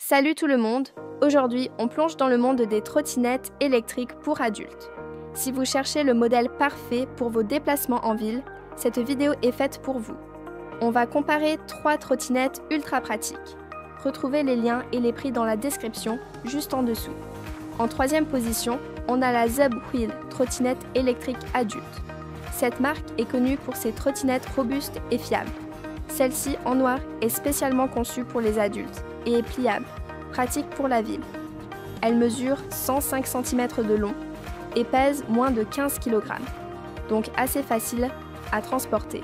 Salut tout le monde! Aujourd'hui, on plonge dans le monde des trottinettes électriques pour adultes. Si vous cherchez le modèle parfait pour vos déplacements en ville, cette vidéo est faite pour vous. On va comparer 3 trottinettes ultra pratiques. Retrouvez les liens et les prix dans la description, juste en dessous. En 3e position, on a la Zub Wheel trottinette électrique adulte. Cette marque est connue pour ses trottinettes robustes et fiables. Celle-ci en noir est spécialement conçue pour les adultes et est pliable, pratique pour la ville. Elle mesure 105 cm de long et pèse moins de 15 kg, donc assez facile à transporter.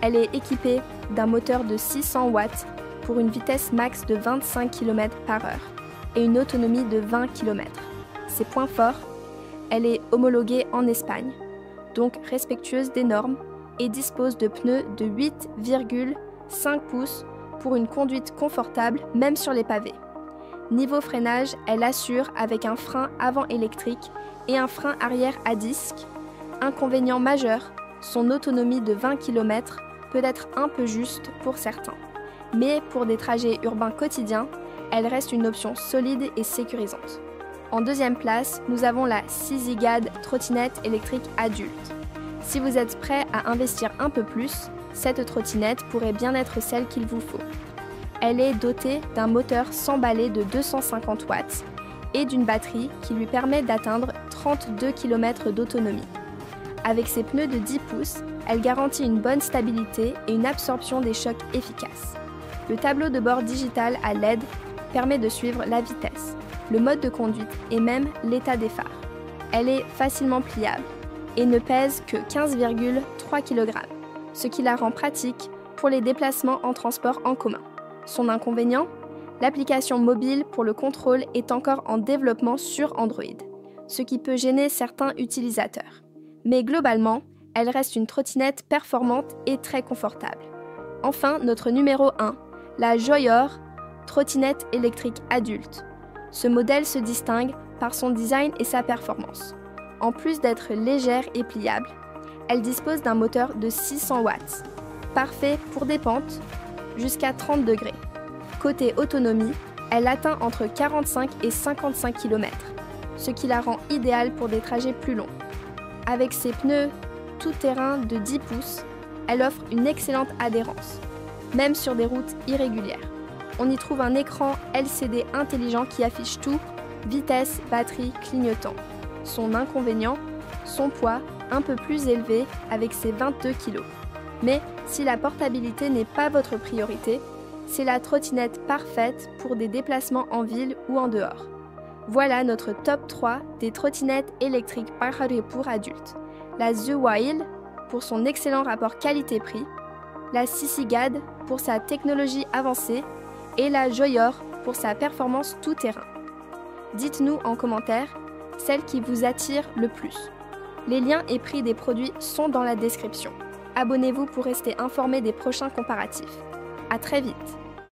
Elle est équipée d'un moteur de 600 watts pour une vitesse max de 25 km/h et une autonomie de 20 km. Ses points forts, elle est homologuée en Espagne, donc respectueuse des normes, et dispose de pneus de 8,5 pouces pour une conduite confortable même sur les pavés. Niveau freinage, elle assure avec un frein avant électrique et un frein arrière à disque. Inconvénient majeur, son autonomie de 20 km peut être un peu juste pour certains. Mais pour des trajets urbains quotidiens, elle reste une option solide et sécurisante. En 2e place, nous avons la Sizigad trottinette électrique adulte. Si vous êtes prêt à investir un peu plus, cette trottinette pourrait bien être celle qu'il vous faut. Elle est dotée d'un moteur sans balai de 250 watts et d'une batterie qui lui permet d'atteindre 32 km d'autonomie. Avec ses pneus de 10 pouces, elle garantit une bonne stabilité et une absorption des chocs efficace. Le tableau de bord digital à LED permet de suivre la vitesse, le mode de conduite et même l'état des phares. Elle est facilement pliable et ne pèse que 15,3 kg, ce qui la rend pratique pour les déplacements en transport en commun. Son inconvénient ? L'application mobile pour le contrôle est encore en développement sur Android, ce qui peut gêner certains utilisateurs. Mais globalement, elle reste une trottinette performante et très confortable. Enfin, notre numéro 1, la Joyor trottinette électrique adulte. Ce modèle se distingue par son design et sa performance. En plus d'être légère et pliable, elle dispose d'un moteur de 600 watts, parfait pour des pentes jusqu'à 30 degrés. Côté autonomie, elle atteint entre 45 et 55 km, ce qui la rend idéale pour des trajets plus longs. Avec ses pneus tout-terrain de 10 pouces, elle offre une excellente adhérence, même sur des routes irrégulières. On y trouve un écran LCD intelligent qui affiche tout, vitesse, batterie, clignotant. Son inconvénient, son poids un peu plus élevé avec ses 22 kg. Mais si la portabilité n'est pas votre priorité, c'est la trottinette parfaite pour des déplacements en ville ou en dehors. Voilà notre top 3 des trottinettes électriques pour adultes. La Zub Wheel pour son excellent rapport qualité-prix, la Sizigad pour sa technologie avancée et la Joyor pour sa performance tout-terrain. Dites-nous en commentaire celle qui vous attire le plus. Les liens et prix des produits sont dans la description. Abonnez-vous pour rester informé des prochains comparatifs. À très vite!